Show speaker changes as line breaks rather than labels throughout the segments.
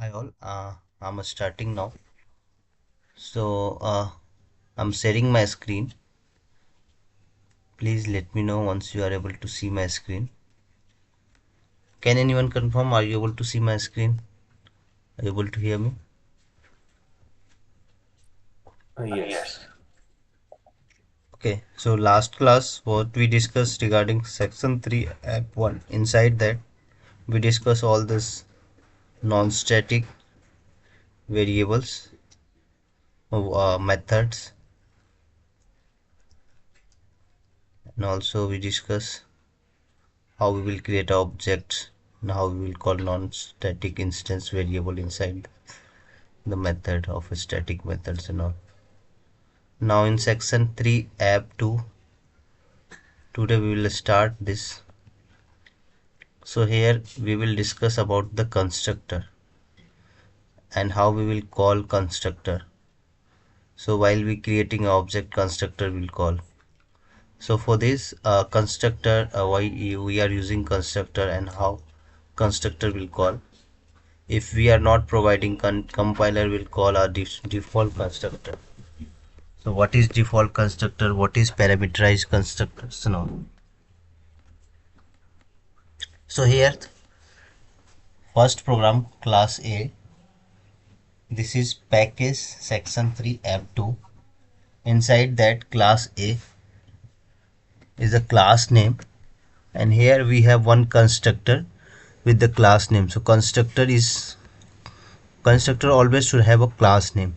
Hi all, I'm starting now. So I'm sharing my screen. Please let me know once you are able to see my screen. Can anyone confirm? Are you able to see my screen? Are you able to hear me?
Yes.
Okay, so last class what we discussed regarding section 3 app 1. Inside that we discuss all this non-static variables, methods, and also we discuss how we will create objects and how we will call non-static instance variable inside the method of static methods and all. Now in section 3 app 2, today we will start this. So here we will discuss about the constructor and how we will call constructor. So while we creating an object, constructor will call. So for this constructor, why we are using constructor and how constructor will call. If we are not providing, compiler will call our default constructor. So what is default constructor? What is parameterized constructor? So now, so here first program class A. This is package section 3 app 2. Inside that class A is a class name, and here we have one constructor with the class name. So constructor always should have a class name,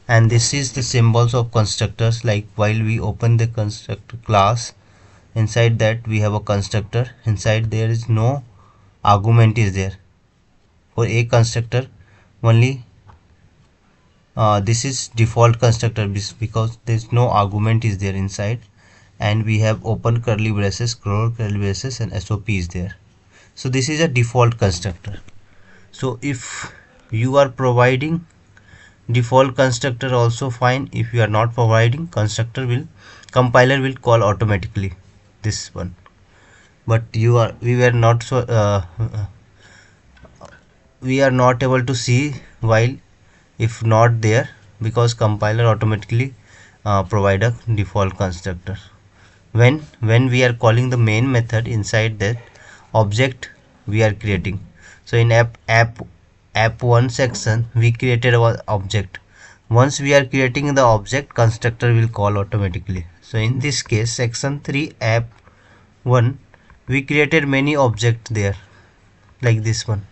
and this is the symbols of constructors. Like while we open the constructor class, inside that we have a constructor. Inside there is no argument is there. For a constructor only this is default constructor because there is no argument is there inside, and we have open curly braces, close curly braces, and SOP is there. So this is a default constructor. So if you are providing default constructor also fine. If you are not providing, compiler will call automatically this one. But we were not so we are not able to see while if not there, because compiler automatically provide a default constructor when we are calling the main method inside that object we are creating. So in app 1 section we created our object. Once we are creating the object, constructor will call automatically. So in this case section 3 app 1 we created many objects there, like this one.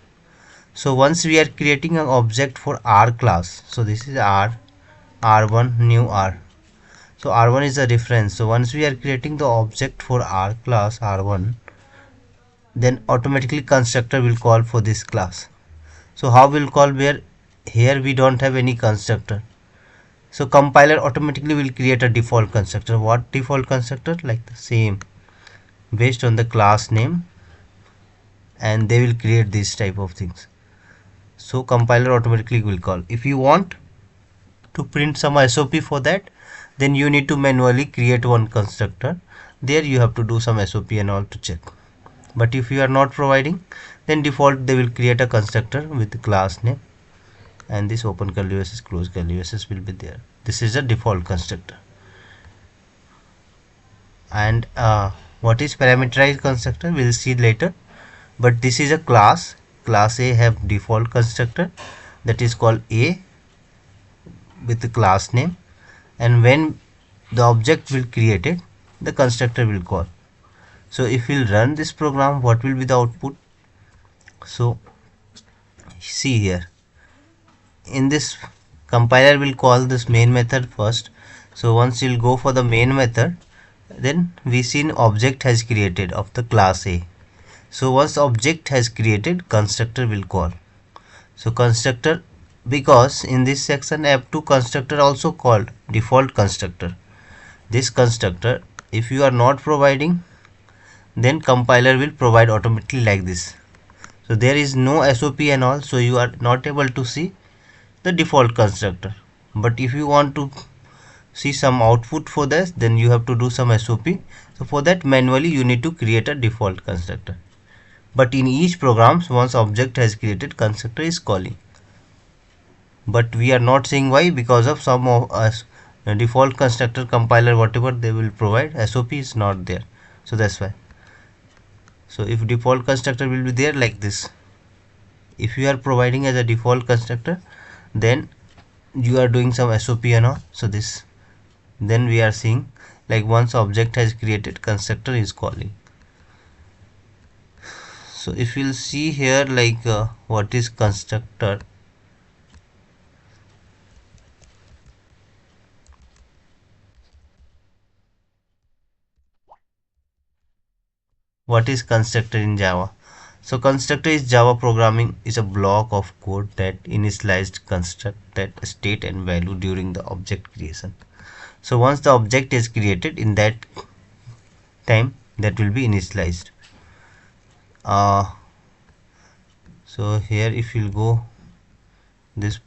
So once we are creating an object for R class, so this is R1 new R. So R1 is a reference. So once we are creating the object for R class R1, then automatically constructor will call for this class. So how will call, where here we don't have any constructor. So compiler automatically will create a default constructor. What default constructor? Like the same, based on the class name, and they will create this type of things. So compiler automatically will call. If you want to print some SOP for that, then you need to manually create one constructor. There you have to do some SOP and all to check. But if you are not providing, then default they will create a constructor with the class name, and this open curly braces, close curly braces will be there. This is a default constructor. And what is parameterized constructor we'll see later, but this is a class A have default constructor that is called A with the class name, and when the object will create it, the constructor will call. So if we'll run this program, what will be the output? So see here, in this compiler will call this main method first. So once you'll go for the main method, then we see an object has created of the class A. So once object has created, constructor will call. So constructor, because in this section app2 constructor also called default constructor. This constructor, if you are not providing, then compiler will provide automatically like this. So there is no SOP and all, so you are not able to see the default constructor. But if you want to see some output for this, then you have to do some SOP. So for that manually you need to create a default constructor. but in each program once object has created constructor is calling, but we are not saying why, because of some of us default constructor compiler whatever they will provide SOP is not there, so that's why. So if default constructor will be there like this, if you are providing as a default constructor, then you are doing some SOP and all, so this, then we are seeing like once object has created constructor is calling. So if you'll see here like what is constructor, what is constructor in Java? So constructor is Java programming is a block of code that initialized construct that state and value during the object creation. So once the object is created, in that time that will be initialized. So here if you'll go this,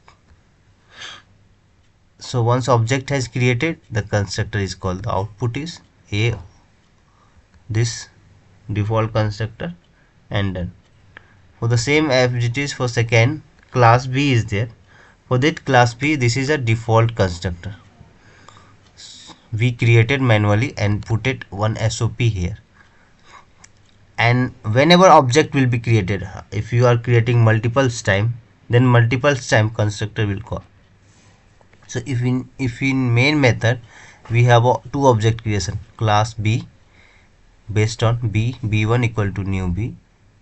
so once object has created, the constructor is called, the output is a this default constructor, and done. For the same as it is for second, class B is there. For that class B, this is a default constructor we created manually and put it one SOP here. And whenever object will be created, if you are creating multiples time, then multiples time constructor will call. So if in main method we have two object creation, class B based on b1 equal to new b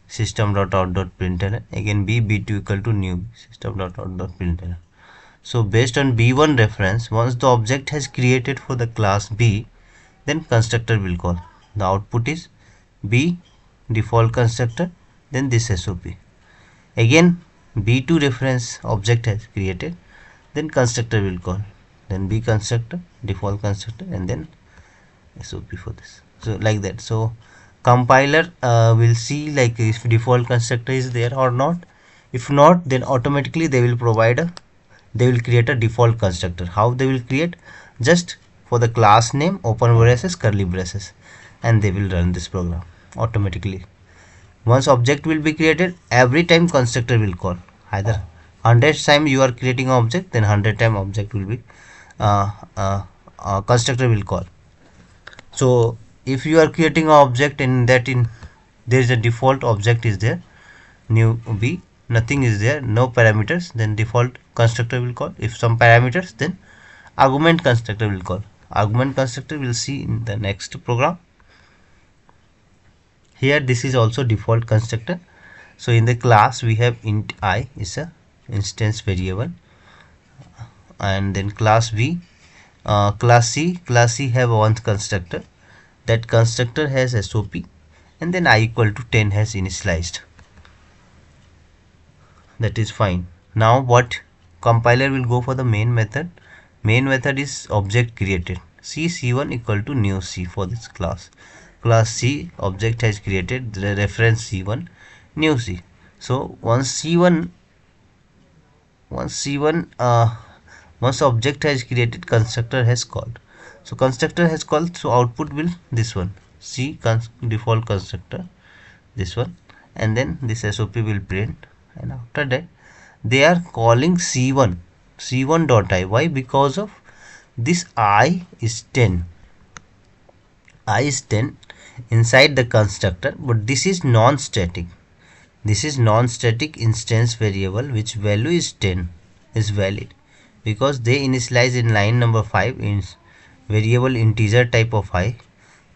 system.out.println, again b2 equal to new system.out.println. So based on b1 reference, once the object has created for the class B, then constructor will call. The output is b default constructor, then this SOP. Again b2 reference object has created, then constructor will call, then b constructor default constructor, and then SOP for this. So like that. So compiler will see like if default constructor is there or not. If not, then automatically they will create a default constructor. How they will create? Just for the class name, open braces, curly braces, and they will run this program automatically. Once object will be created, every time constructor will call. Either 100 time you are creating object, then 100 time object will be constructor will call. So if you are creating an object and that in there is a default object is there, new b, nothing is there, no parameters, then default constructor will call. If some parameters, then argument constructor will call. Argument constructor will see in the next program. Here this is also default constructor. So in the class we have int I is a instance variable, and then class B, class C have one constructor. That constructor has SOP, and then I equal to 10 has initialized. That is fine. Now what compiler will go for the main method. Main method is object created. C1 equal to new C for this class. Class C object has created the reference C1 new C. So once object has created, constructor has called. So constructor has called, so output will this one, C default constructor, this one, and then this SOP will print, and after that they are calling C1 dot I. Why? Because of this I is 10. I is 10 inside the constructor, but this is non-static. This is non-static instance variable which value is 10 is valid, because they initialize in line number 5 in variable integer type of I,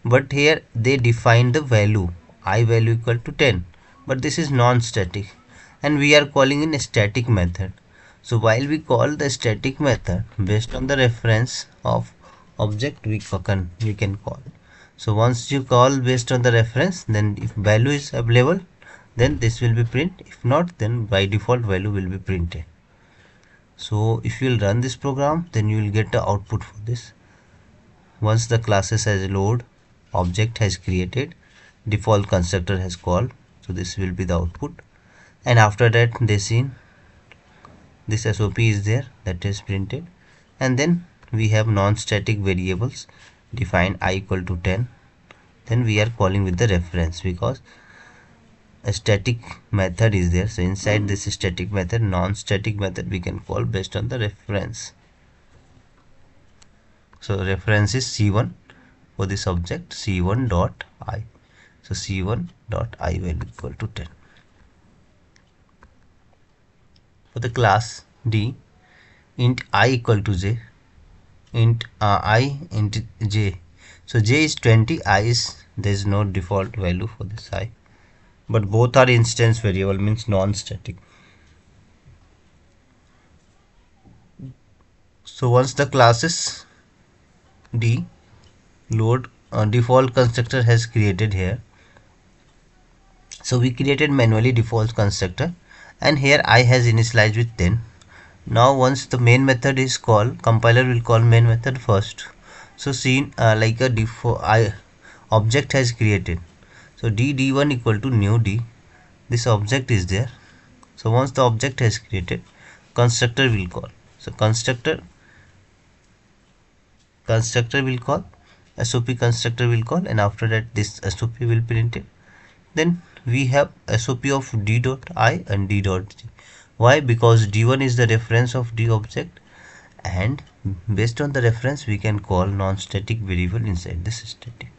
but here they define the value I value equal to 10, but this is non-static and we are calling in a static method. So while we call the static method based on the reference of object, we can call. So once you call based on the reference, then if value is available, then this will be print. If not, then by default value will be printed. So if you will run this program, then you will get the output for this. Once the classes has load, object has created, default constructor has called, so this will be the output. And after that they seen this SOP is there, that is printed, and then we have non-static variables define I equal to 10. Then we are calling with the reference, because a static method is there. So inside this static method, non-static method we can call based on the reference. So reference is c1 for this object, c1 dot I. So c1 dot I value equal to 10. For the class D, int I equal to j, int I int j. So j is 20, I is, there is no default value for this I, but both are instance variable, means non-static. So once the classes D load default constructor has created here. So we created manually default constructor, and here I has initialized with 10. Now once the main method is called, compiler will call main method first. So seen like a default object has created. So d1 equal to new d. This object is there. So once the object has created, constructor will call. So constructor will call, SOP constructor will call, and after that this SOP will print it. Then we have SOP of d dot I and d dot j. Why? Because d1 is the reference of d object, and based on the reference we can call non-static variable inside this static.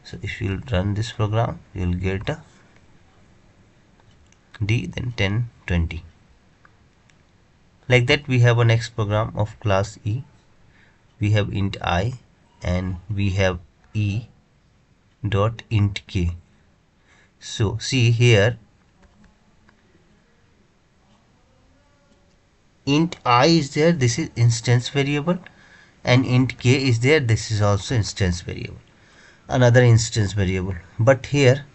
So if you run this program, you will get a d, then 10, 20. Like that we have a next program of class E. We have int I and we have E dot int k. So see here, int I is there, this is instance variable, and int k is there, this is also instance variable, another instance variable. But here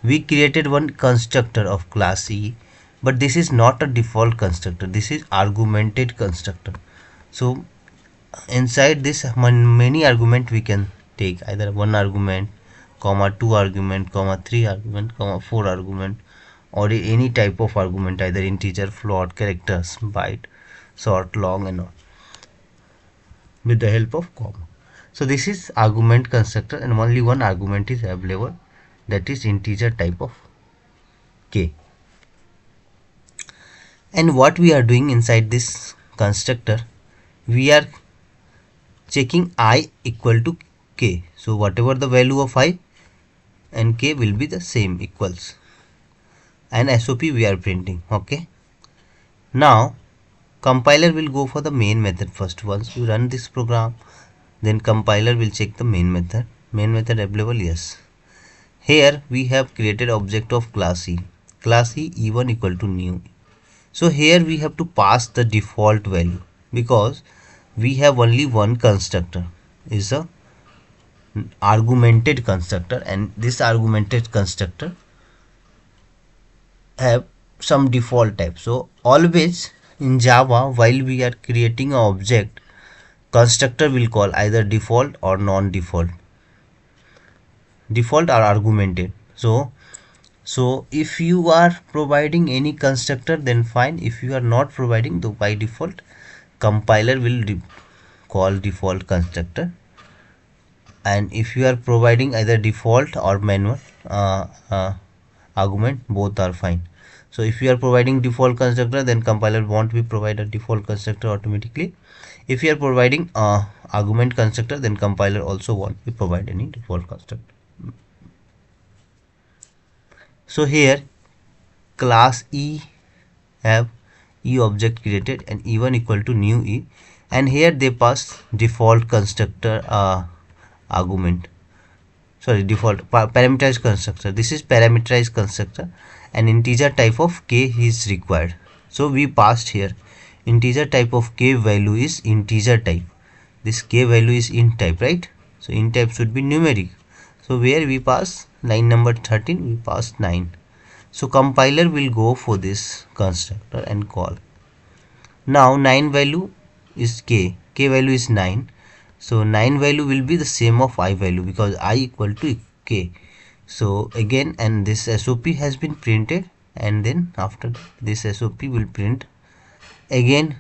we created one constructor of class E, but this is not a default constructor, this is argumented constructor. So inside this many argument we can take, either one argument, comma 2 argument, comma 3 argument, comma 4 argument, or any type of argument, either integer, float, characters, byte, short, long, and all, with the help of comma. So this is argument constructor, and only one argument is available, that is integer type of k. And what we are doing inside this constructor, we are checking I equal to k. So whatever the value of I and k will be the same, equals, and SOP we are printing. Okay. Now compiler will go for the main method first. Once you run this program, then compiler will check the main method. Main method available, yes. Here we have created object of class E. Class E E1 equal to new. So here we have to pass the default value, because we have only one constructor, is a argumented constructor, and this argumented constructor have some default type. So always in Java, while we are creating an object, constructor will call either default or non-default, default or argumented. So if you are providing any constructor, then fine. If you are not providing, the by default compiler will call default constructor. And if you are providing either default or manual argument, both are fine. So if you are providing default constructor, then compiler won't be provide a default constructor automatically. If you are providing argument constructor, then compiler also won't be provide any default constructor. So here class E have E object created and E1 equal to new E, and here they pass default constructor argument, sorry, default parameterized constructor. This is parameterized constructor, and integer type of k is required. So we passed here integer type of k value is integer type. This k value is int type, right? So int type should be numeric. So where we pass line number 13, we pass 9. So compiler will go for this constructor and call. Now 9 value is k value is 9. So 9 value will be the same of I value, because I equal to k. So again, and this SOP has been printed, and then after this SOP will print again.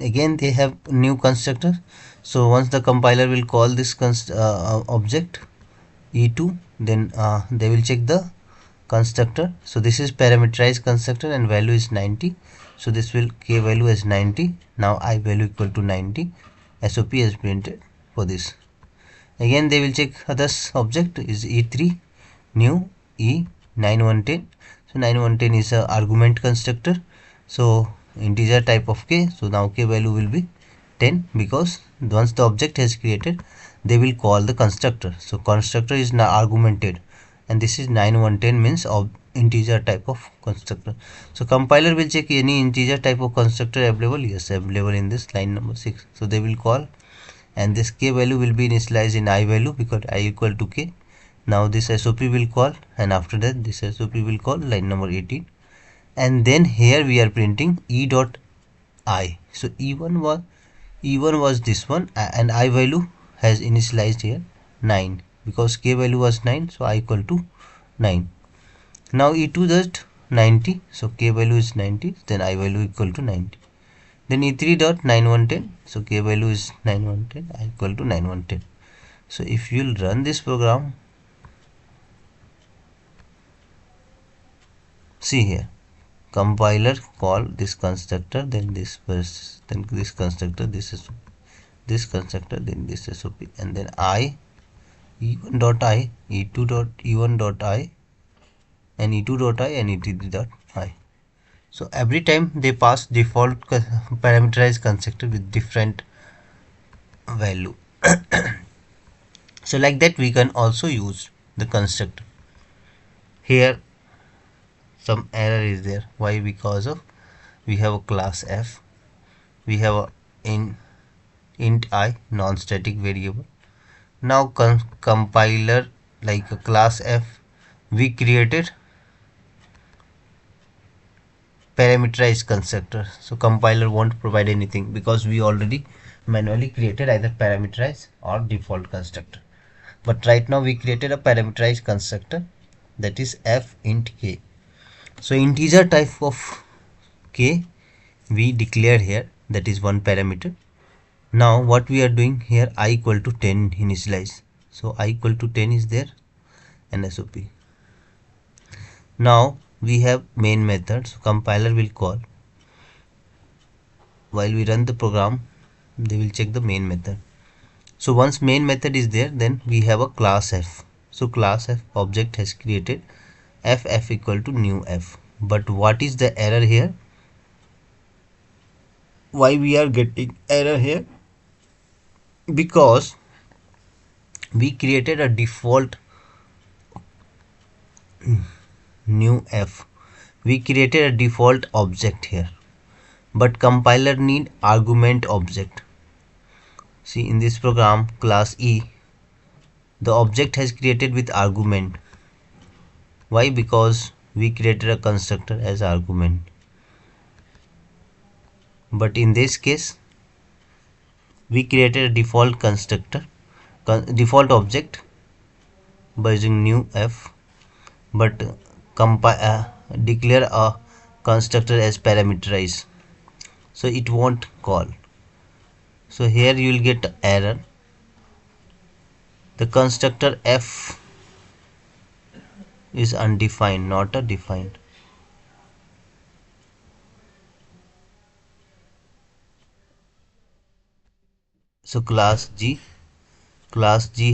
Again they have new constructor. So once the compiler will call this object e2, then they will check the constructor. So this is parameterized constructor and value is 90. So this will k value as 90. Now I value equal to 90. SOP is printed for this. Again they will check others object is e3 new e9110. So 9110 is a argument constructor, so integer type of k. So now k value will be 10 because once the object has created they will call the constructor. So constructor is now argumented and this is 9110 means of integer type of constructor. So compiler will check any integer type of constructor available. Yes, available in this line number 6. So they will call and this k value will be initialized in I value because I equal to k. Now this SOP will call and after that this SOP will call line number 18, and then here we are printing e dot I. So e1 was this one and I value has initialized here 9 because k value was 9, so I equal to 9. Now e2 dot 90, so k value is 90, then I value equal to 90. Then e3 dot 9110, so k value is 9110, I equal to 9110. So if you'll run this program, see here, compiler call this constructor, then then this constructor, this constructor, then this SOP, and then I e1 dot I, e2 dot e1 dot I, and e2 dot I, and e3 dot I. So every time they pass default parameterized constructor with different value. So like that we can also use the constructor. Here some error is there. Why? Because of we have a class f, we have a int I non-static variable. Now compiler, like a class f, we created parameterized constructor, so compiler won't provide anything because we already manually created either parameterized or default constructor. But right now we created a parameterized constructor, that is f int k. So integer type of k we declared here, that is one parameter. Now what we are doing here, I equal to 10 initialize, so I equal to 10 is there and SOP. Now we have main method, so compiler will call. While we run the program, they will check the main method. So once main method is there, then we have a class f. So class f object has created f equal to new f. But what is the error here? Why we are getting error here? Because we created a default new f. We created a default object here, but compiler need argument object. See, in this program class e, the object has created with argument. Why? Because we created a constructor as argument. But in this case we created a default constructor, default object by using new f, but declare a constructor as parameterized, so it won't call. So here you will get error, the constructor f is undefined, not a defined. So class g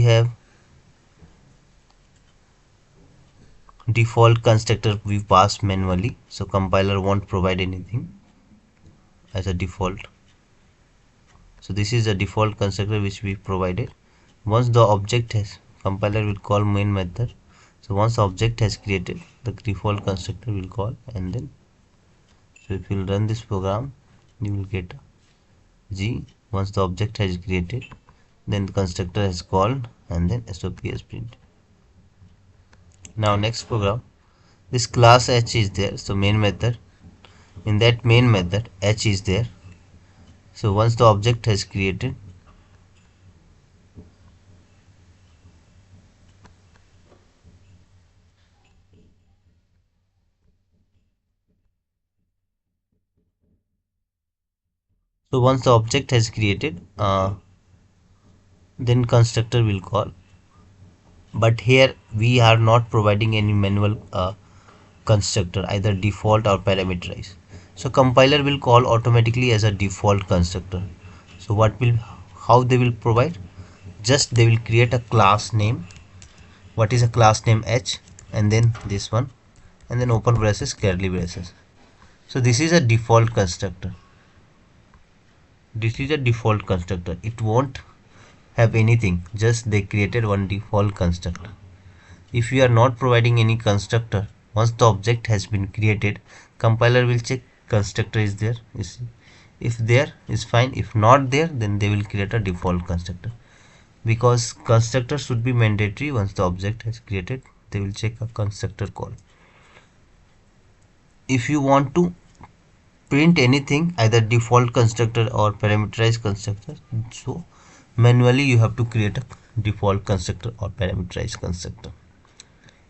have default constructor we pass manually, so compiler won't provide anything as a default. So this is a default constructor which we provided. Once the object has, compiler will call main method. So once the object has created, the default constructor will call, and then so if you will run this program, you will get g. Once the object has created, then the constructor has called, and then SOP is printed. Now next program, this class h is there, so main method, in that main method h is there. So once the object has created, so once the object has created, then constructor will call. But here we are not providing any manual constructor, either default or parameterized. So compiler will call automatically as a default constructor. So what will, how they will provide, just they will create a class name. What is a class name? H, and then this one, and then open braces, curly braces. So this is a default constructor. This is a default constructor. It won't have anything, just they created one default constructor. If you are not providing any constructor, once the object has been created, compiler will check constructor is there. If there is fine, if not there, then they will create a default constructor. Because constructor should be mandatory, once the object has created, they will check a constructor call. If you want to print anything, either default constructor or parameterized constructor, so manually you have to create a default constructor or parameterized constructor.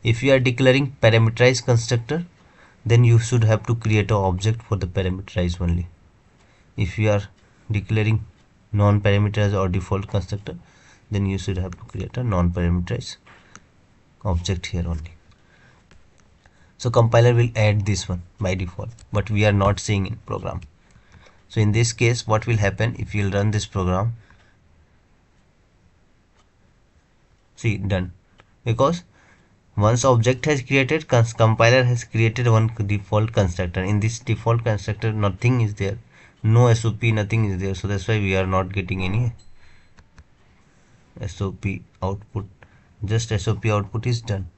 If you are declaring parameterized constructor, then you should have to create an object for the parameterized only. If you are declaring non-parameterized or default constructor, then you should have to create a non-parameterized object here only. So compiler will add this one by default, but we are not seeing in program. So in this case, what will happen if you run this program? See, done. Because once object has created, compiler has created one default constructor. In this default constructor, nothing is there, no SOP, nothing is there. So that's why we are not getting any SOP output. Just SOP output is done.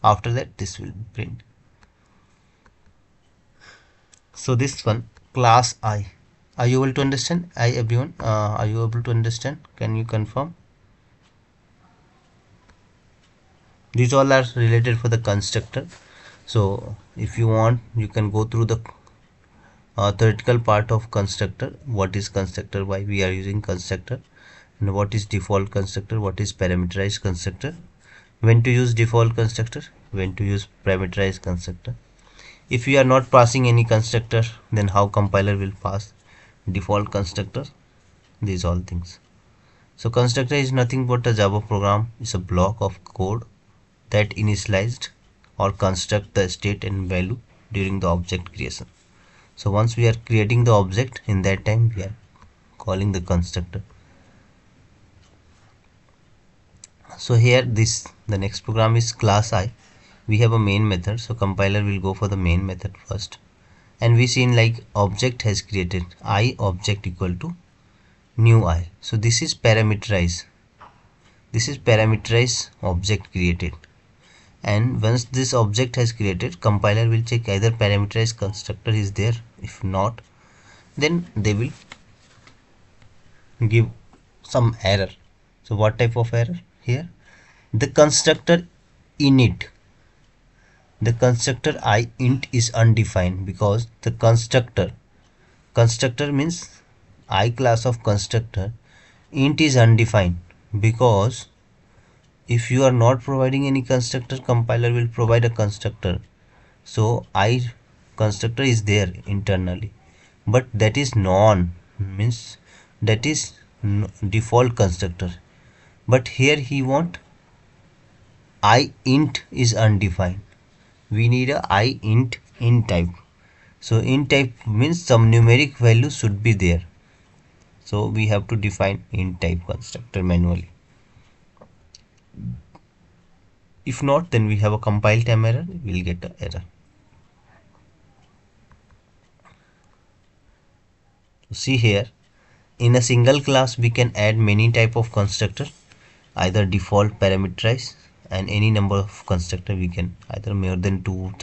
After that, this will print. So this one, class I. Are you able to understand? I, everyone, are you able to understand? Can you confirm? These all are related for the constructor. So if you want, you can go through the theoretical part of constructor. What is constructor, why we are using constructor, and what is default constructor, what is parameterized constructor, when to use default constructor, when to use parameterized constructor. If you are not passing any constructor, then how compiler will pass default constructor, these all things. So constructor is nothing but a Java program, is a block of code that initialized or construct the state and value during the object creation. So once we are creating the object, in that time we are calling the constructor. So here the next program is class I. We have a main method, so compiler will go for the main method first, and we seen like object has created I object equal to new I. So this is parameterized. This is parameterized object created, and once this object has created, compiler will check either parameterized constructor is there. If not, then they will give some error. So what type of error here? The constructor init, the constructor I int is undefined, because the constructor means I class of constructor, int is undefined, because if you are not providing any constructor, compiler will provide a constructor. So I constructor is there internally, but that is non, means that is default constructor. But here he want I int is undefined. We need a I int type. So int type means some numeric value should be there. So we have to define int type constructor manually. If not, then we have a compile time error, we'll get an error. See here, in a single class we can add many type of constructor, either default, parameterized, and any number of constructor we can, either more than 2,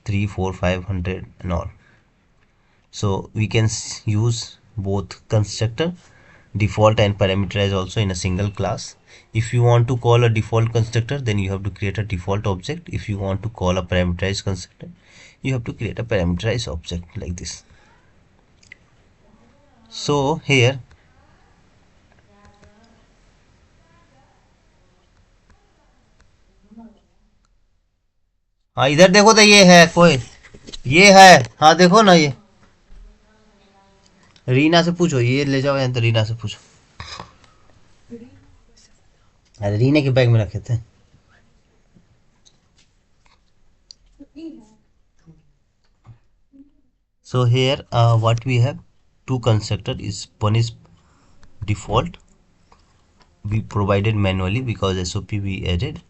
3, 4, 500 and all. So we can use both constructor, default and parameterized also in a single class. If you want to call a default constructor, then you have to create a default object. If you want to call a parameterized constructor, you have to create a parameterized object like this. So here हाँ इधर देखो तो ये है कोई, ये है, हाँ देखो ना, ये रीना से पूछो, ये ले जाओ यहाँ तो रीना से पूछो। अरे रीने के बैग में रखे थे. So here what we have, two constructor is one is default, we provided manually because SOP we added,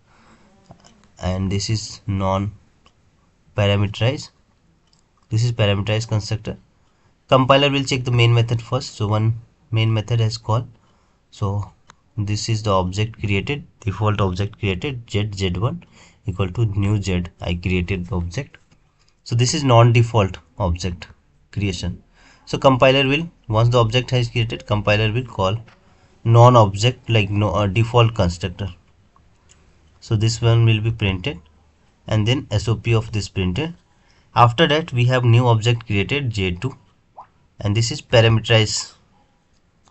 and this is non parameterized, this is parameterized constructor. Compiler will check the main method first, so one main method has called, so this is the object created, default object created z1 equal to new z, I created the object. So this is non-default object creation. So compiler will, once the object has created, compiler will call non-object like no default constructor. So this one will be printed and then SOP of this printed. After that we have new object created j2, and this is parameterized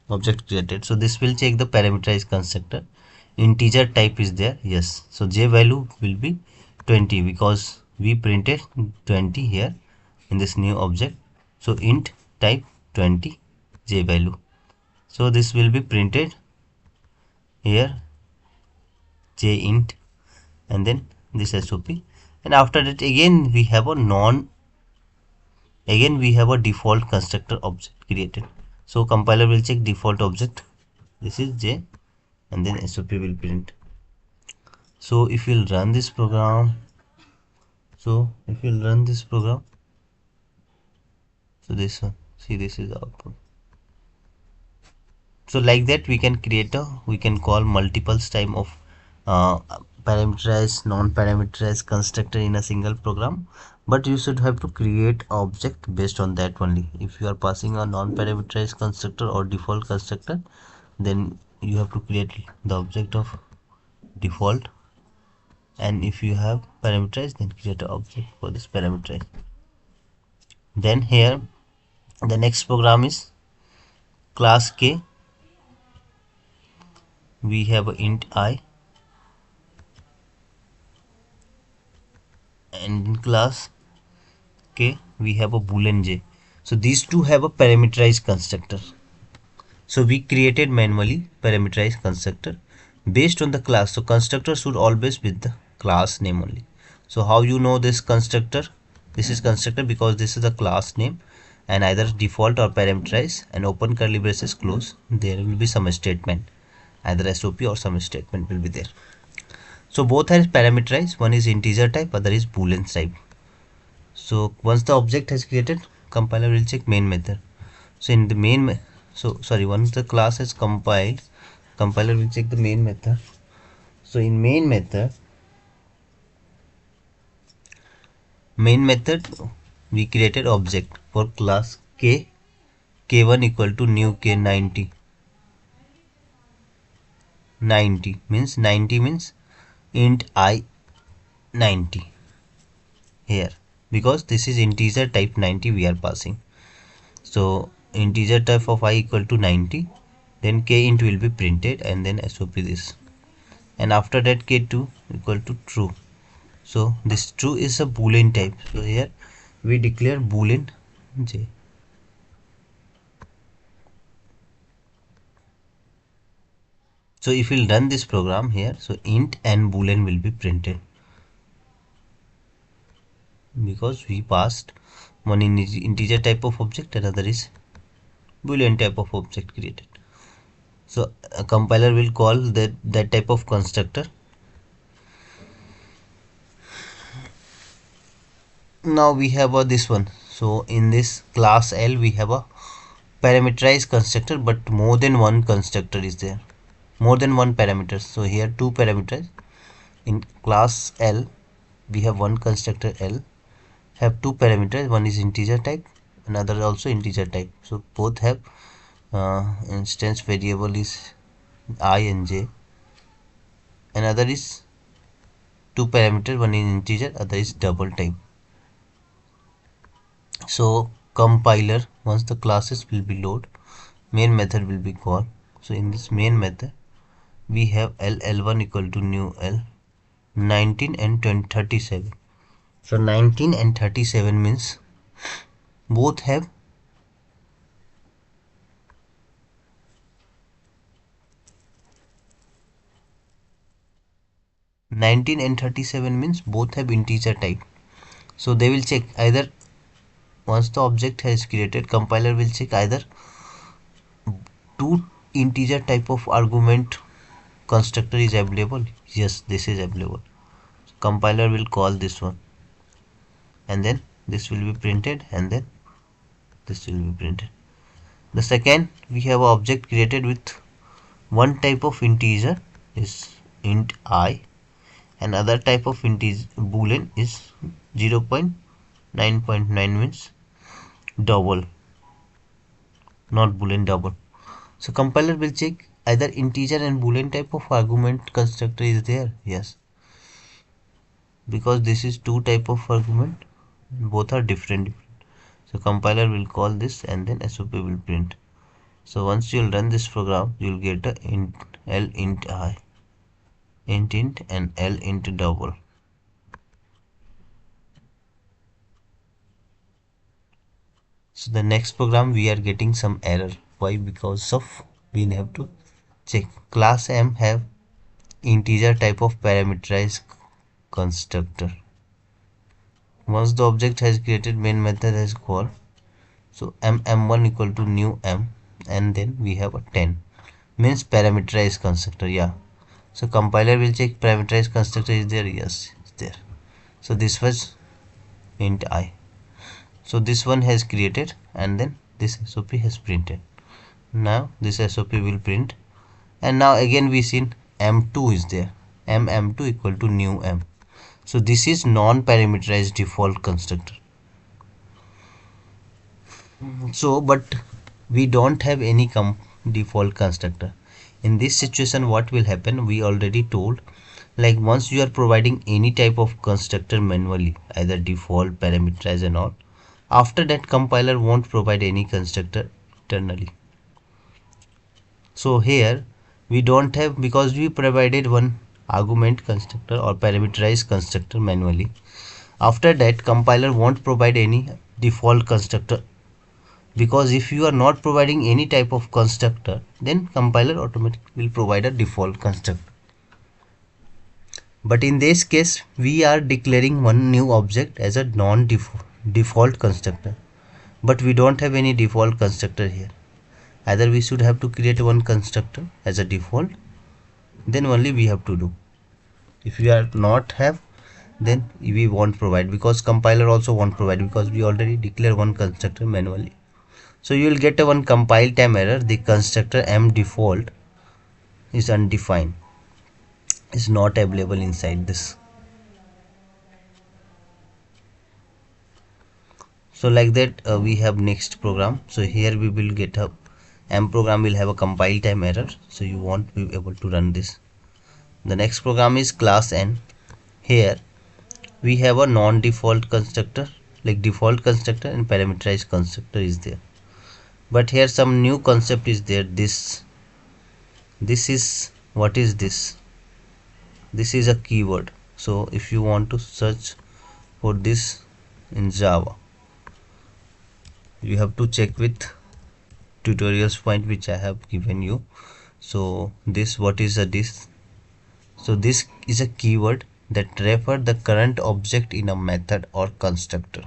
object created. So this will check the parameterized constructor. Integer type is there, yes. So j value will be 20 because we printed 20 here in this new object. So int type 20 j value. So this will be printed here j int and then this SOP. And after that again we have a default constructor object created. So compiler will check default object. This is j and then SOP will print. So if you'll run this program, so this one, see, this is the output. So like that we can call multiples time of uh, parameterized, non-parameterized constructor in a single program, but you should have to create object based on that only. If you are passing a non-parameterized constructor or default constructor, then you have to create the object of default, and if you have parameterized, then create an object for this parameterized. Then here the next program is class k, we have int I, and in class k we have a boolean j. So these two have a parameterized constructor. So we created manually parameterized constructor based on the class. So constructor should always be the class name only. So how you know this constructor? This is constructor because this is the class name and either default or parameterized, and open curly braces close. There will be some statement, either SOP or some statement will be there. So both are parameterized. One is integer type, other is boolean type. So once the object has created, compiler will check main method. So in the main, once the class is compiled, compiler will check the main method. So in main method we created object for class k, k1 equal to new k 90. 90 means int I 90 here, because this is integer type 90 we are passing. So integer type of I equal to 90, then k int will be printed and then SOP this, and after that k2 equal to true. So this true is a boolean type, so here we declare boolean j. So if we'll run this program here, so int and boolean will be printed because we passed one in integer type of object, another is boolean type of object created. So a compiler will call that type of constructor. Now we have this one. So in this class L we have a parameterized constructor, but more than one constructor is there, more than one parameter. So here two parameters. In class L we have one constructor L, have two parameters, one is integer type, another also integer type. So both have instance variable is I and j, another is two parameter, one is integer, other is double type. So compiler, once the classes will be load, main method will be called. So in this main method we have L1 equal to new L 19 and 37. So 19 and 37 means both have 19 and 37 means both have integer type. So they will check either, once the object has created, compiler will check either two integer type of argument constructor is available. Yes, this is available. So compiler will call this one, and then this will be printed, and then this will be printed. The second, we have an object created with one type of integer is int I, and other type of integer boolean is 0.9.9 means double, not boolean, double. So compiler will check either integer and boolean type of argument constructor is there. Yes, because this is two type of argument, both are different. So compiler will call this, and then SOP will print. So once you'll run this program, you'll get a int L int I, int and L int double. So the next program we are getting some error. Why? Because of we have to check class M have integer type of parameterized constructor. Once the object has created, main method has called. So m1 equal to new m, and then we have a 10 means parameterized constructor. Yeah. So compiler will check parameterized constructor is there. Yes, it's there. So this was int I. So this one has created, and then this SOP has printed. Now this SOP will print, and now again we seen m2 is there. M2 equal to new m. So this is non-parameterized default constructor. So but we don't have any default constructor. In this situation, what will happen, we already told, like once you are providing any type of constructor manually, either default, parameterized and all, after that compiler won't provide any constructor internally. So here we don't have, because we provided one argument constructor or parameterized constructor manually. After that compiler won't provide any default constructor, because if you are not providing any type of constructor, then compiler automatically will provide a default constructor. But in this case we are declaring one new object as a non-default constructor, but we don't have any default constructor here. Either we should have to create one constructor as a default, then only we have to do. If we are not have, then we won't provide, because compiler also won't provide, because we already declare one constructor manually. So you will get a one compile time error. The constructor m default is undefined, is not available inside this. So like that we have next program. So here we will get a m program will have a compile time error, so you won't be able to run this. The next program is class n. Here we have a non-default constructor, like default constructor and parameterized constructor is there, but here some new concept is there. This is, what is this? This is a keyword. So if you want to search for this in Java, you have to check with tutorials point which I have given you. So this, what is a this? So this is a keyword that refer the current object in a method or constructor.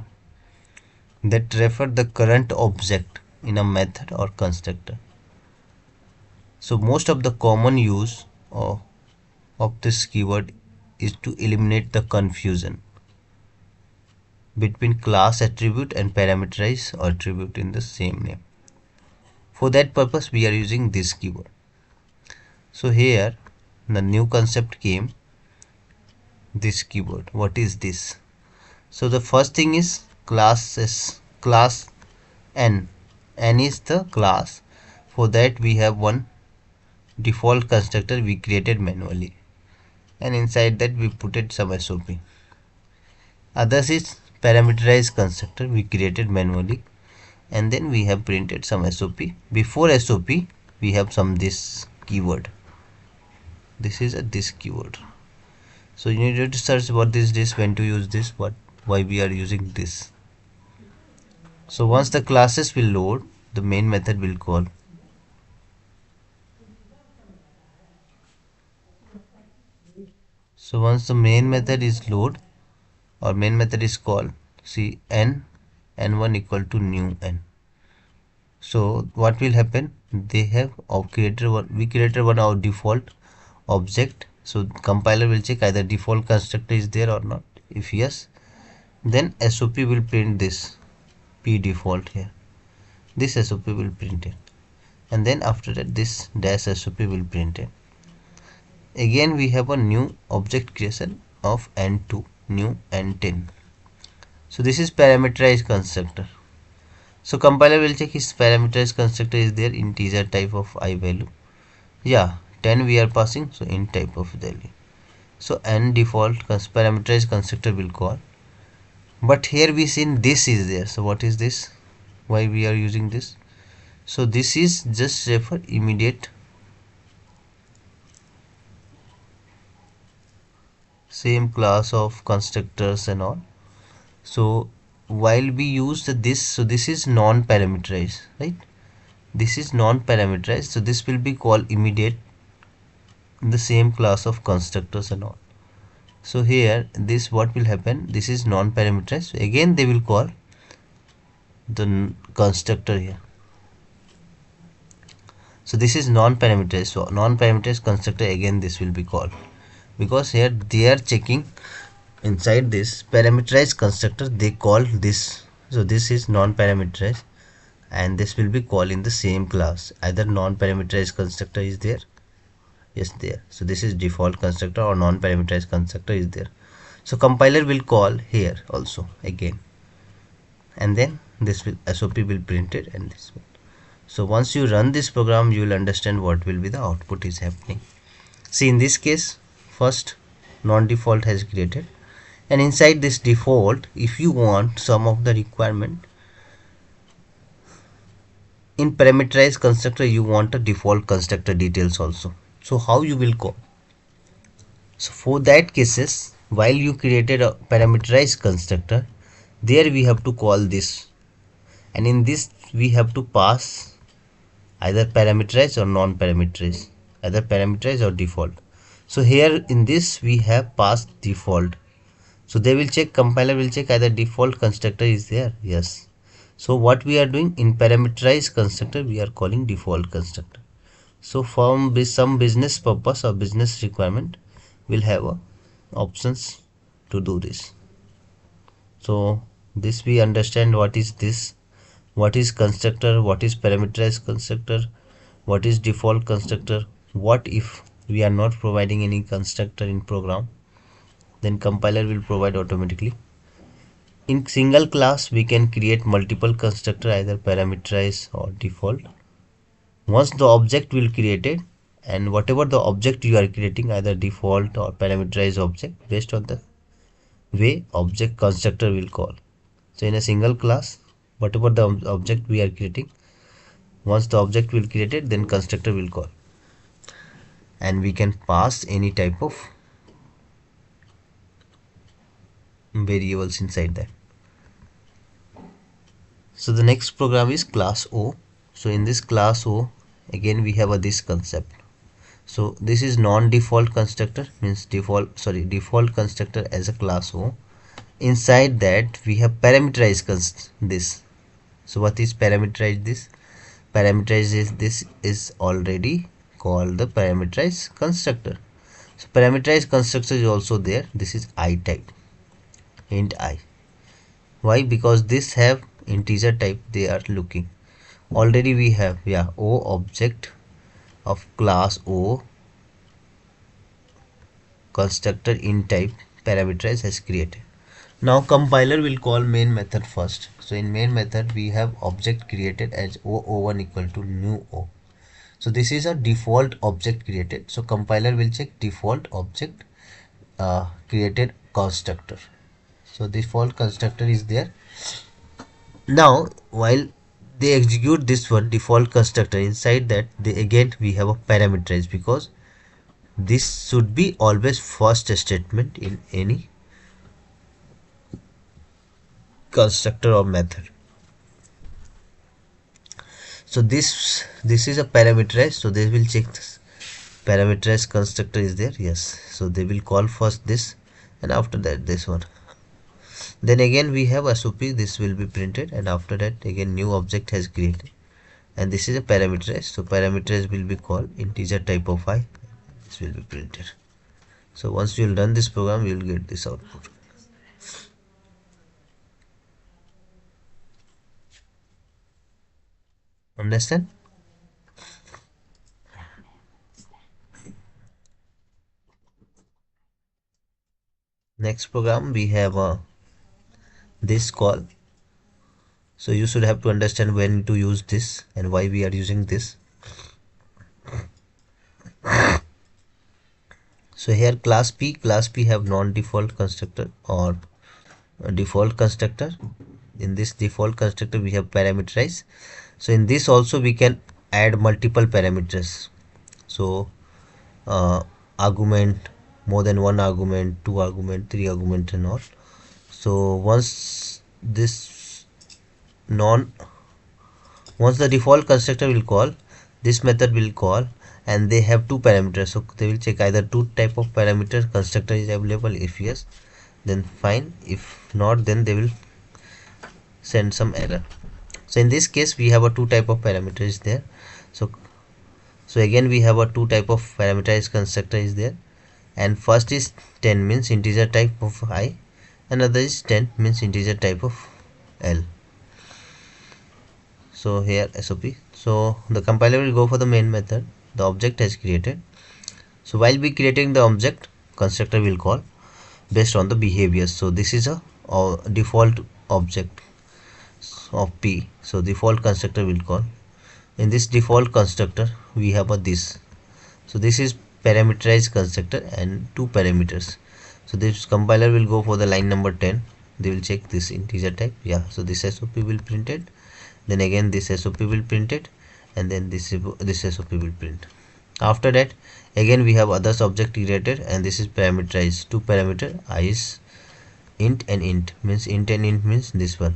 That refer the current object in a method or constructor. So most of the common use of this keyword is to eliminate the confusion between class attribute and parameterized attribute in the same name. For that purpose we are using this keyword. So here the new concept came, this keyword. What is this? So the first thing is class n. N is the class. For that we have one default constructor we created manually, and inside that we put it some SOP. Others is parameterized constructor we created manually, and then we have printed some SOP. Before SOP we have some this keyword. This is a this keyword. So you need to search what is this, when to use this, why we are using this. So once the classes will load, the main method will call. So once the main method is load or main method is called, see n1 equal to new n. So what will happen? They have created one. We created one our default object. So compiler will check either default constructor is there or not. If yes, then SOP will print this p default here. This SOP will print it, and then after that this dash SOP will print it. Again we have a new object creation of n2 new n10. So this is parameterized constructor. So compiler will check his parameterized constructor is there integer type of I value. Yeah, 10 we are passing, so int type of value. So n default parameterized constructor will call. But here we seen this is there. So what is this? Why we are using this? So this is just refer immediate same class of constructors and all. So while we use this, so this is non-parameterized, right? This is non-parameterized, so this will be called immediate in the same class of constructors and all. So here this what will happen, this is non-parameterized, so again they will call the constructor here. So this is non-parameterized, so non-parameterized constructor again this will be called, because here they are checking inside this parameterized constructor they call this. So this is non-parameterized and this will be called in the same class. Either non-parameterized constructor is there, yes there, so this is default constructor, or non-parameterized constructor is there. So compiler will call here also again, and then this will SOP will print it and this will. So once you run this program you will understand what will be the output is happening. See in this case first non-default has created, and inside this default if you want some of the requirement in parameterized constructor you want a default constructor details also. So how you will call? So for that cases while you created a parameterized constructor, there we have to call this, and in this we have to pass either parameterized or non-parameterized, either parameterized or default. So here in this we have passed default. So they will check, compiler will check either default constructor is there, yes. So what we are doing in parameterized constructor we are calling default constructor. So from some business purpose or business requirement we'll have options to do this. So this we understand what is this, what is constructor, what is parameterized constructor, what is default constructor. What if we are not providing any constructor in program, then compiler will provide automatically. In single class we can create multiple constructor either parameterized or default. Once the object will created, and whatever the object you are creating either default or parameterized object, based on the way object constructor will call. So in a single class whatever the object we are creating, once the object will created then constructor will call, and we can pass any type of variables inside that. So the next program is class O. So in this class O again we have this concept. So this is non-default constructor, means default constructor as a class O. Inside that we have parameterized this. So what is parameterized this? Parameterized is this is already called the parameterized constructor. So parameterized constructor is also there. This is I type, int I. Why? Because this have integer type they are looking. Already we have O object of class O constructor in type parameterized has created. Now compiler will call main method first. So in main method we have object created as O01 equal to new O. So this is a default object created. So compiler will check default object created constructor. So default constructor is there. Now while they execute this one default constructor, inside that they again we have a parameterized, because this should be always first statement in any constructor or method. So this is a parameterized, so they will check this parameterized constructor is there, yes. So they will call first this and after that this one. Then again we have SOP, this will be printed, and after that again new object has created, and this is a parameterized. So parameterized will be called integer type of I, this will be printed. So once you will run this program, you will get this output. Understand? Next program we have this call. So you should have to understand when to use this and why we are using this. So here class P have non-default constructor or a default constructor. In this default constructor we have parameterize. So in this also we can add multiple parameters. So argument, more than one argument, two argument, three argument and all. So once the default constructor will call, this method will call, and they have two parameters. So they will check either two type of parameters constructor is available. If yes, then fine. If not, then they will send some error. So in this case we have a two type of parameters there. So again we have a two type of parameterized constructor is there, and first is 10 means integer type of I, another is 10 means integer type of L. So here SOP. So the compiler will go for the main method, the object has created. So while we creating the object, constructor will call based on the behaviors. So this is a default object of P. So default constructor will call. In this default constructor we have a this. So this is parameterized constructor and two parameters. So this compiler will go for the line number 10. They will check this integer type. Yeah, so this SOP will printed. Then again this SOP will print it, and then this SOP will print. After that again we have others object created, and this is parameterized, two parameter I is int and int means int and int means this one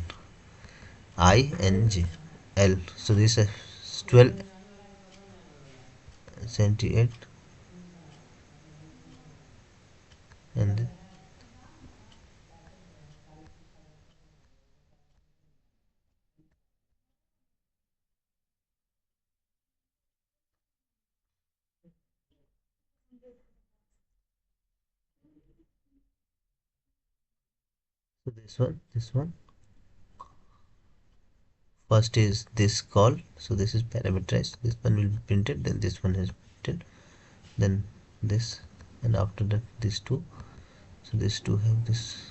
I and J L. So this is 12 78 and then so this one first is this call. So this is parameterized, this one will be printed, then this one is printed, then this, and after that these two. So these two have this.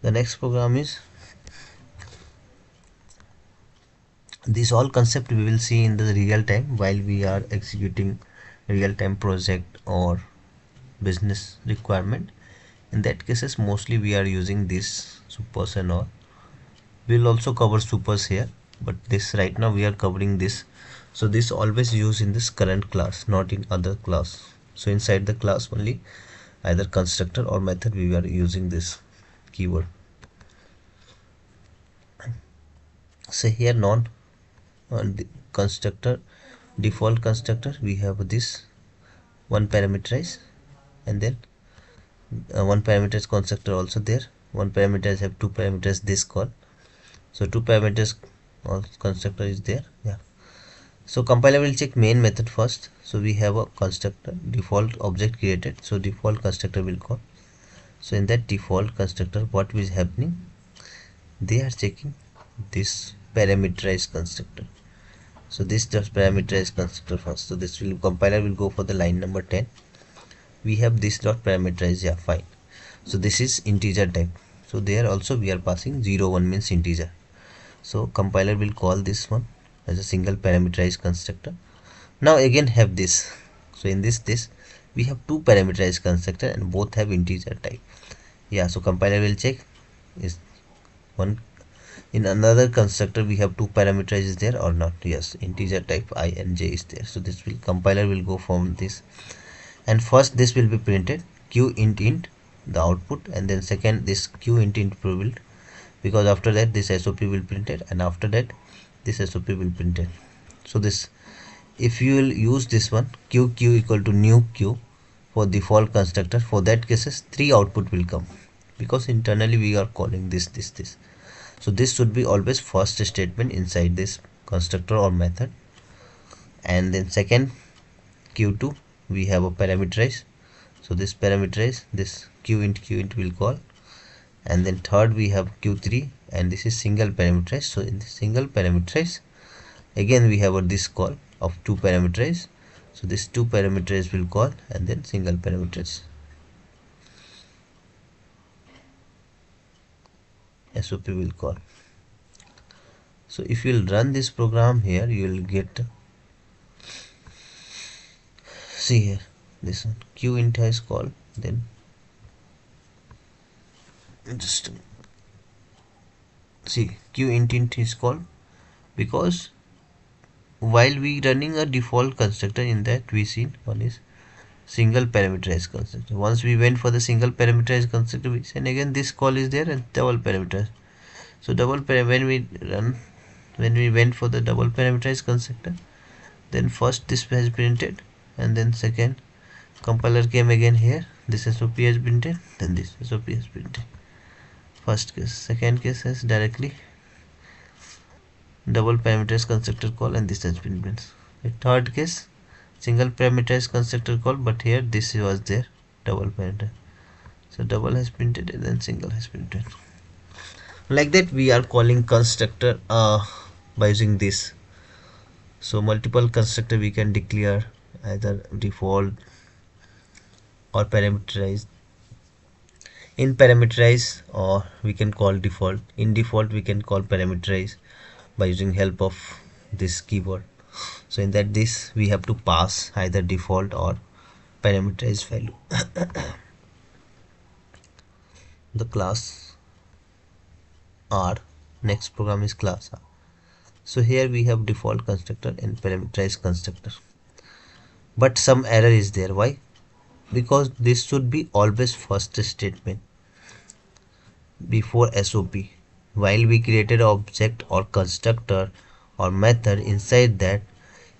The next program is this all concept we will see in the real time while we are executing real time project or business requirement. In that cases mostly we are using this supers and all. We'll also cover supers here, but this right now we are covering this. So this always used in this current class, not in other class. So inside the class only, either constructor or method, we are using this keyword. So here non constructor, default constructor, we have this one parameterize, and then one parameters constructor also there. One parameters have two parameters this call. So two parameters constructor is there. Yeah. So compiler will check main method first. So we have a constructor default object created. So default constructor will call. So in that default constructor, what is happening? They are checking this parameterized constructor. So this just parameterized constructor first. So this will compiler will go for the line number 10. We have this dot parameterize. Yeah, fine. So this is integer type. So there also we are passing 0 1 means integer. So compiler will call this one as a single parameterized constructor. Now again have this. So in this we have two parameterized constructor and both have integer type. Yeah, so compiler will check is one. In another constructor we have two parameters is there or not. Yes, integer type I and J is there. So this will compiler will go from this, and first this will be printed q int int the output, and then second this q int int previlled, because after that this SOP will print it, and after that this SOP will print it. So this, if you will use this one, q equal to new q for default constructor, for that cases 3 output will come, because internally we are calling this. So this should be always first statement inside this constructor or method. And then second, q2 we have a parameterize, so this parameterize, this q int will call. And then third we have q3, and this is single parameterize. So in the single parameterize, again we have a this call of two parameterize, so this two parameterize will call, and then single parameterize SOP will call. So if you will run this program here, you will get, see here, this one qint has called, then just see qint is called, because while we running a default constructor, in that we see one is single parameterized constructor. Once we went for the single parameterized constructor, we and again this call is there, and double parameterized. So when we went for the double parameterized constructor, then first this has printed, and then second compiler came again here, this SOP has printed, then this SOP has printed. First case, second case has directly double parameterized constructor call, and this has been printed. The third case, single parameterized constructor call, but here this was there, double parameter. So double has printed, and then single has printed. Like that we are calling constructor by using this. So multiple constructor we can declare, either default or parameterized. In parameterize, or we can call default. In default we can call parameterize by using help of this keyword. So in that this we have to pass either default or parameterized value. The class R, next program is class R. So here we have default constructor and parameterized constructor, but some error is there. Why? Because this should be always first statement before SOP. While we created an object or constructor or method, inside that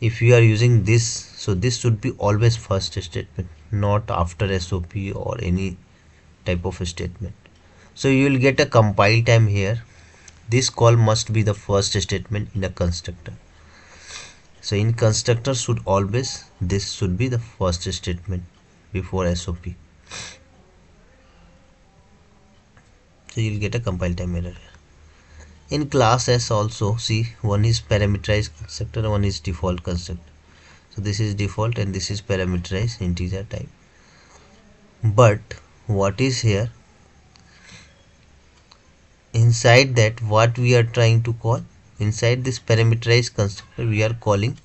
if you are using this, so this should be always first statement, not after SOP or any type of statement. So you will get a compile time here. This call must be the first statement in a constructor. So in constructor should always, this should be the first statement before SOP. So you'll get a compile time error. In class S also, see, one is parameterized constructor, one is default constructor. So this is default and this is parameterized integer type. But what is here? Inside that, what we are trying to call, inside this parameterized constructor we are calling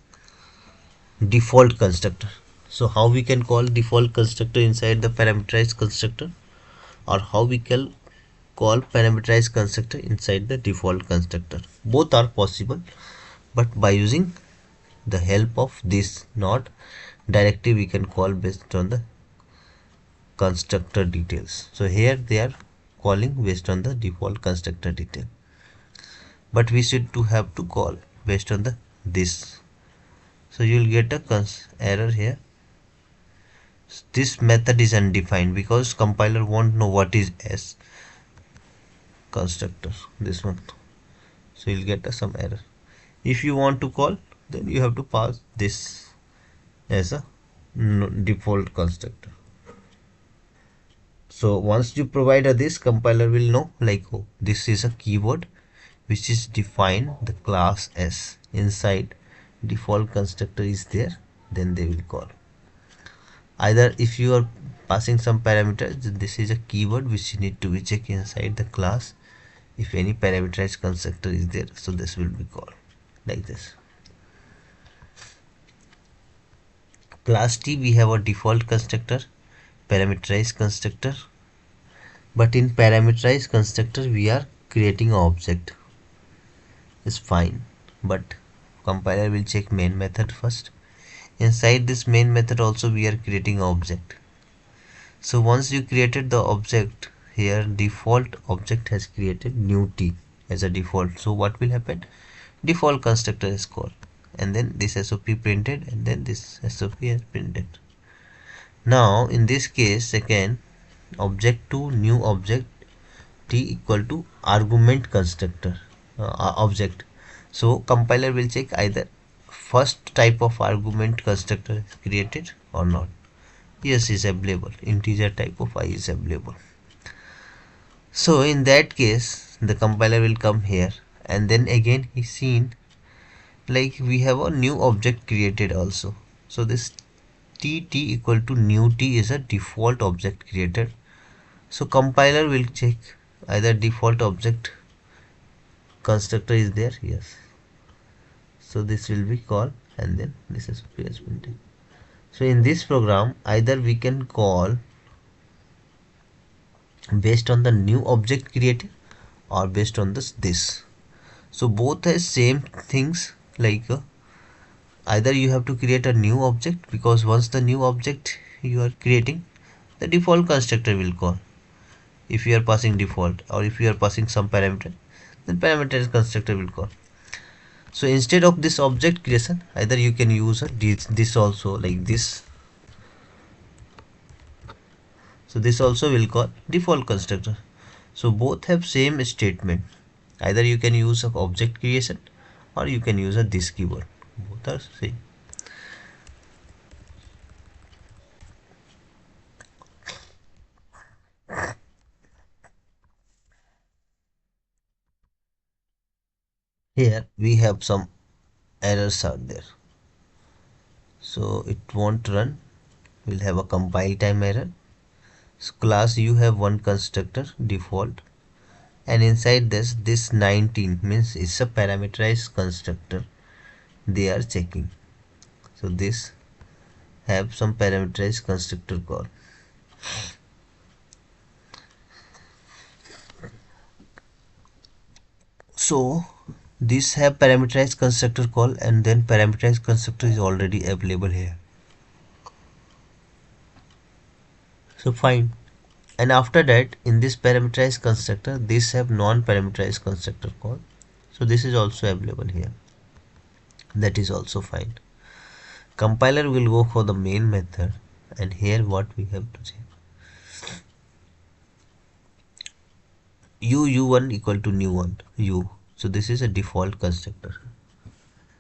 default constructor. So how we can call default constructor inside the parameterized constructor, or how we can call parameterized constructor inside the default constructor? Both are possible, but by using the help of this, not directly we can call based on the constructor details. So here they are calling based on the default constructor detail, but we should to have to call based on the this. So you will get a error here. This method is undefined because compiler won't know what is S constructor, this one. So you'll get some error. If you want to call, then you have to pass this as a default constructor. So once you provide this, compiler will know like, oh, this is a keyword which is defined the class S inside default constructor is there, then they will call. Either if you are passing some parameters, this is a keyword which need to be checked inside the class. If any parameterized constructor is there, so this will be called like this. Class T, we have a default constructor, parameterized constructor, but in parameterized constructor we are creating an object. It's fine, but compiler will check main method first. Inside this main method also we are creating an object. So once you created the object, here default object has created new T as a default. So what will happen? default constructor is called, and then this SOP printed, and then this SOP is printed. Now in this case again, object to new object t equal to argument constructor object. So compiler will check either first type of argument constructor is created or not. Yes, is available, integer type of I is available. So in that case the compiler will come here, and then again he seen like we have a new object created also. So this t equal to new t is a default object created. So compiler will check either default object constructor is there. Yes, so this will be called, and then this is PS printing. So in this program either we can call based on the new object created or based on this. So both has same things, like either you have to create a new object, because once the new object you are creating, the default constructor will call if you are passing default, or if you are passing some parameter, then parameter constructor will call. So instead of this object creation, either you can use this also, like this. So this also will call default constructor. So both have same statement. Either you can use a object creation or you can use a this keyword. Both are same. Here we have some errors out there. So it won't run. We'll have a compile time error. So class you have one constructor default, and inside this 19 means it's a parameterized constructor they are checking. So this have some parameterized constructor call. So this have parameterized constructor call, and then parameterized constructor is already available here. So fine. And after that, in this parameterized constructor, this have non-parameterized constructor call. So this is also available here. That is also fine. Compiler will go for the main method, and here what we have to check. U1 equal to new one u. So this is a default constructor.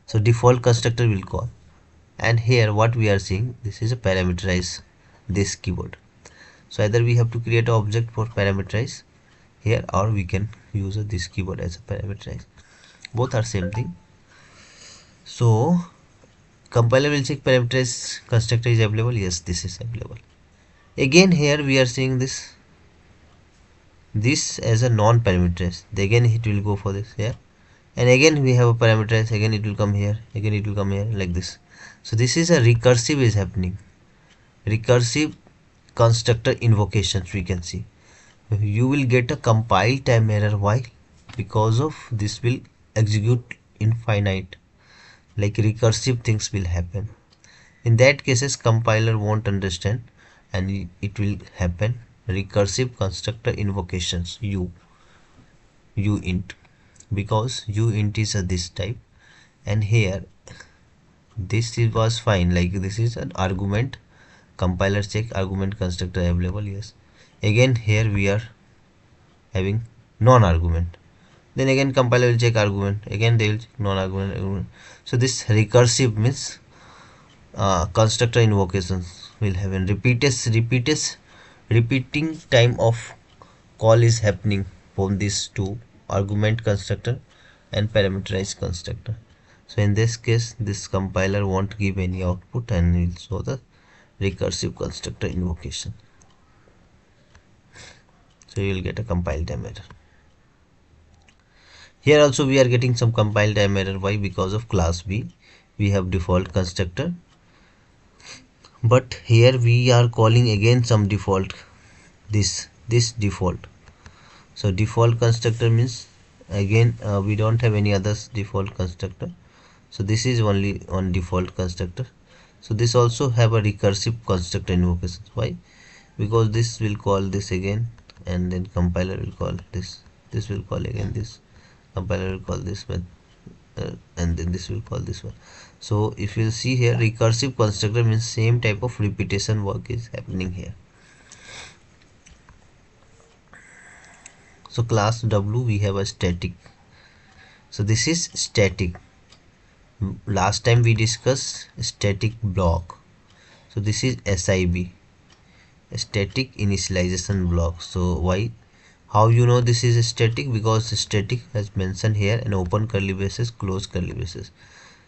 So default constructor will call, and here what we are seeing, this is a parameterize this keyword. So either we have to create an object for parameterize here, or we can use this keyword as a parameterize. Both are same thing. So compiler will check parameterize constructor is available. Yes, this is available. Again here we are seeing this as a non-parameterized. Again it will go for this here, and again we have a parameterized. Again it will come here. Again it will come here, like this. So this is a recursive is happening. Recursive constructor invocations we can see. You will get a compile time error. Why? Because of this will execute infinite, like recursive things will happen. In that cases compiler won't understand, and it will happen recursive constructor invocations uint, because uint is a this type, and here this was fine, like this is an argument. Compiler check argument constructor available. Yes, again here we are having non-argument. Then again compiler will check argument. Again they will check non-argument. So this recursive means constructor invocations will have a repeating time of call is happening from these two, argument constructor and parameterized constructor. So in this case this compiler won't give any output, and will show the recursive constructor invocation. So you will get a compile time error. Here also we are getting some compile time error. Why? Because of class B we have default constructor, but here we are calling again some default, this default. So default constructor means again we don't have any other default constructor. So this is only on default constructor. So this also have a recursive constructor invocation. Why? Because this will call this again, and then compiler will call this will call again this, compiler will call this and then this will call this one. So if you see here, recursive constructor means same type of repetition work is happening here. So class W we have a static. So this is static. Last time we discussed static block. So this is SIB, static initialization block. So why? How you know this is static? Because static has mentioned here an open curly braces, close curly braces.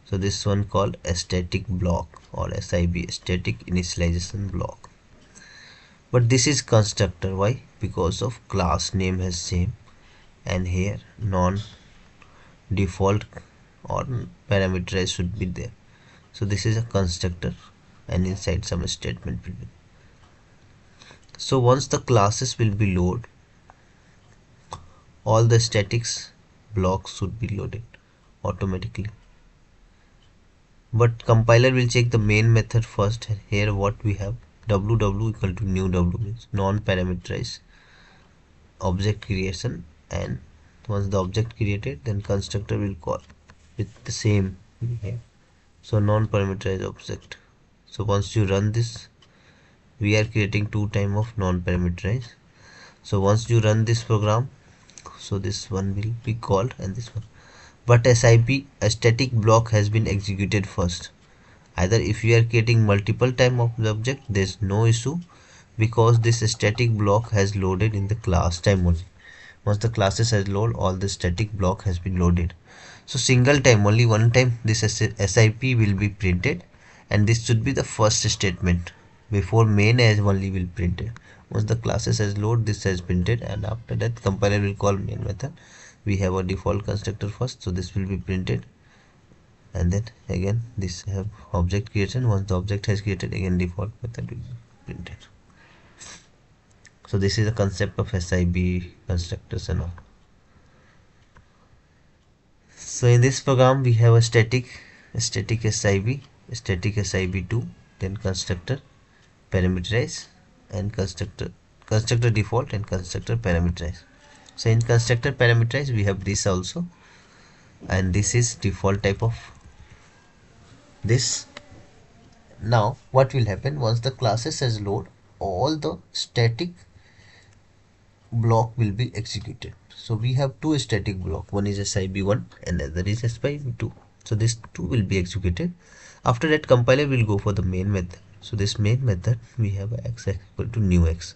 So this one called a static block or SIB, static initialization block. But this is constructor. Why? Because of class name has same, and here non default or parameterized should be there. So this is a constructor, and inside some statement will be. So once the classes will be loaded, all the statics blocks should be loaded automatically. But compiler will check the main method first. Here what we have, ww equal to new w means non-parameterized object creation, and once the object created, then constructor will call with the same here. So non-parameterized object. So once you run this, we are creating two time of non-parameterized. So once you run this program, so this one will be called and this one. But SIP, a static block has been executed first. Either if you are creating multiple time of the object, there is no issue because this static block has loaded in the class time only. Once the classes has loaded, all the static block has been loaded. So single time, only one time this SIP will be printed, and this should be the first statement before main as only will print it. Once the classes has loaded, this has printed, and after that compiler will call main method. We have a default constructor first, so this will be printed, and then again this have object creation. Once the object has created, again default method will be printed. So this is the concept of SIB constructors and all. So in this program we have a static SIB, static SIB2, then constructor parameterize, and constructor default and constructor parameterize. So in constructor parameterize we have this also, and this is default type of this. Now what will happen once the classes has load, all the static block will be executed. So we have two static block, one is SIB1 and other is SIB2. So this two will be executed. After that compiler will go for the main method. So this main method we have x equal to new x.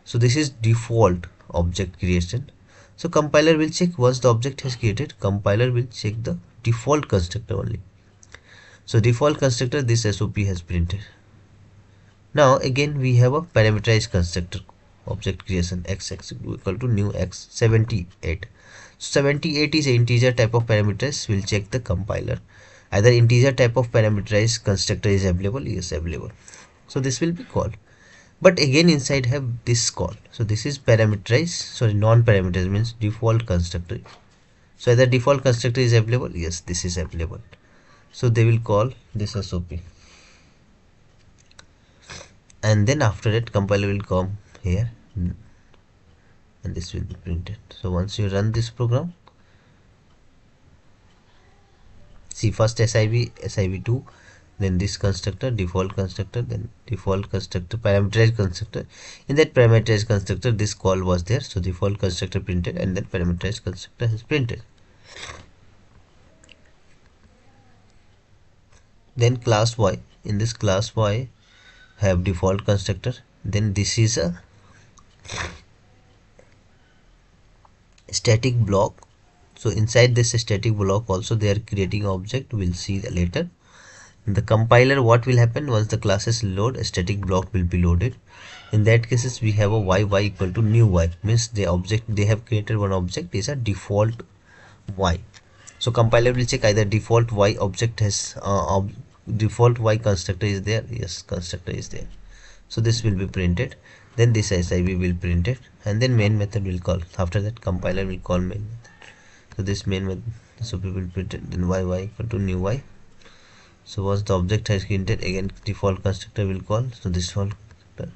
So this is default object creation. So compiler will check once the object has created, compiler will check the default constructor only. So default constructor, this SOP has printed. Now again we have a parameterized constructor object creation x equal to new x 78. 78 is integer type of parameters. Will check the compiler, either integer type of parameterized constructor is available, yes available. So this will be called, but again inside have this call. So this is parameterized, sorry non-parameterized means default constructor. So either default constructor is available, yes this is available. So they will call this SOP, and then after that compiler will come here and this will be printed. So once you run this program, see first SIB2, then this constructor default constructor, then default constructor parameterized constructor. In that parameterized constructor this call was there, so default constructor printed and then parameterized constructor has printed. Then class y, in this class y have default constructor, then this is a static block. So inside this static block also they are creating object, we'll see later. In the compiler what will happen, once the classes load, a static block will be loaded. In that cases we have a y equal to new y, means the object they have created one object is a default y. So compiler will check either default y object has default y constructor is there, yes constructor is there. So this will be printed, then this SIB will print it, and then main method will call. After that compiler will call main method. So this main method, so we will print it, then y equal to new y. So once the object has printed, again default constructor will call. So this default constructor,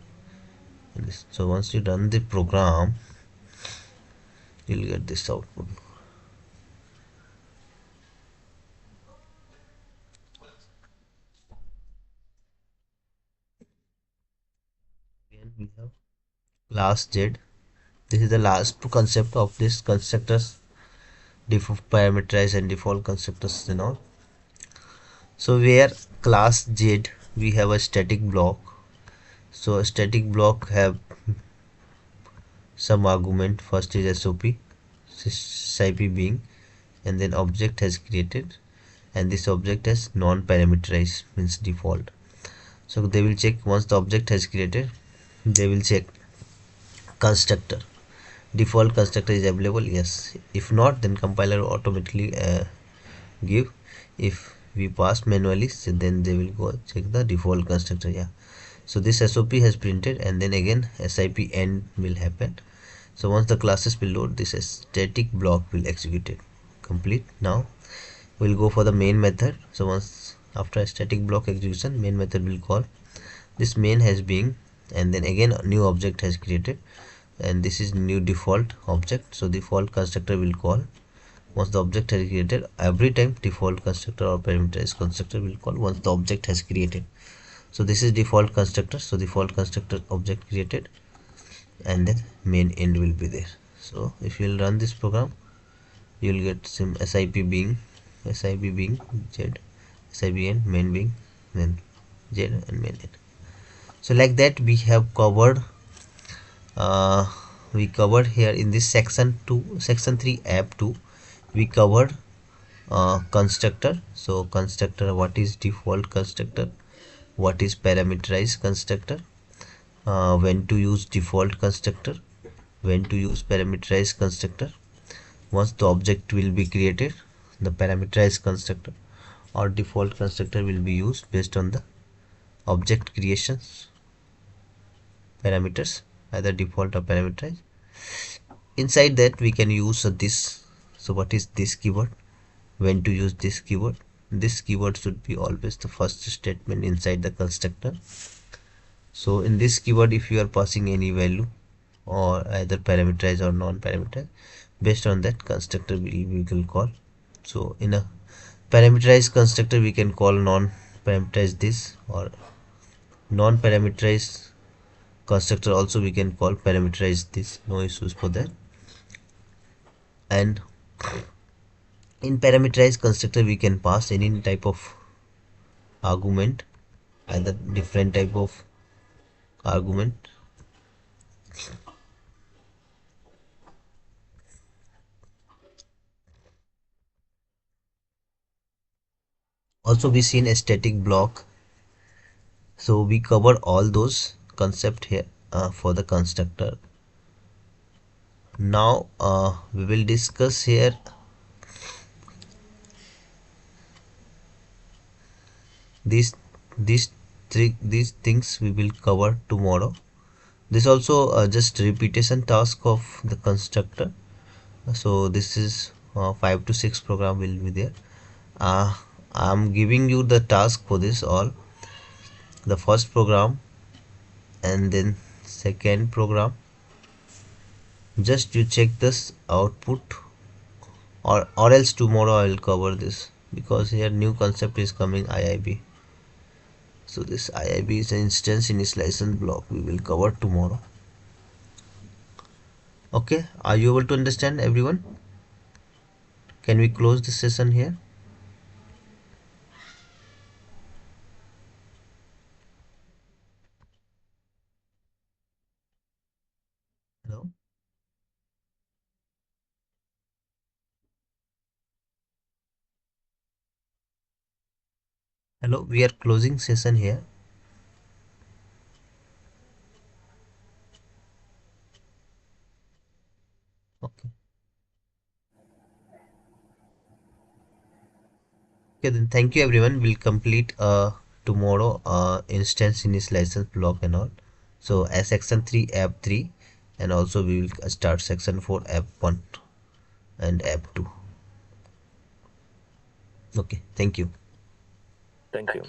this. So once you run the program, you'll get this output. we have class Z. This is the last concept of this constructors, parameterize and default constructors and all. So where class Z we have a static block. So a static block have some argument. First is SOP, SIP being, and then object has created, and this object has non-parameterized means default. So they will check once the object has created, they will check constructor, default constructor is available, yes. If not, then compiler automatically give. If we pass manually, so then they will go check the default constructor. Yeah, so this SOP has printed, and then again SIP end will happen. So once the classes will load, this static block will execute it complete. Now we'll go for the main method. So once after a static block execution, main method will call. This main has been, and then again a new object has created, and this is new default object. So default constructor will call. Once the object has created, every time default constructor or parameterized constructor will call once the object has created. So this is default constructor. So default constructor object created, and then main end will be there. So if you will run this program, you will get some SIP being Z, SIP end, main being, then Z and main end. So like that we have covered we covered here in this section 2, section 3 app 2, we covered constructor. So constructor, what is default constructor, what is parameterized constructor, when to use default constructor, when to use parameterized constructor. Once the object will be created, the parameterized constructor or default constructor will be used based on the object creations parameters, either default or parameterized. Inside that we can use this. So what is this keyword, when to use this keyword? This keyword should be always the first statement inside the constructor. So in this keyword, if you are passing any value or either parameterized or non-parameterized, based on that constructor we will call. So in a parameterized constructor we can call non-parameterized this, or non-parameterized constructor also we can call parameterized this, no issues for that. And in parameterized constructor we can pass any type of argument, either different type of argument. Also we seen a static block. So we cover all those concept here for the constructor. Now we will discuss here these these things we will cover tomorrow. This also just repetition task of the constructor. So this is 5 to 6 program will be there. I'm giving you the task for this all, the first program and then second program. Just you check this output, or else tomorrow I will cover this, because here new concept is coming, IIB. So this IIB is an instance initialization block, we will cover tomorrow. Okay, are you able to understand everyone? Can we close this session here? Hello? Hello, we are closing session here. Okay. Okay, then thank you everyone. We'll complete tomorrow instance initialization block and all. So as section 3 app 3, and also we will start section 4 app 1 and app 2. Okay, thank you.
Thank you.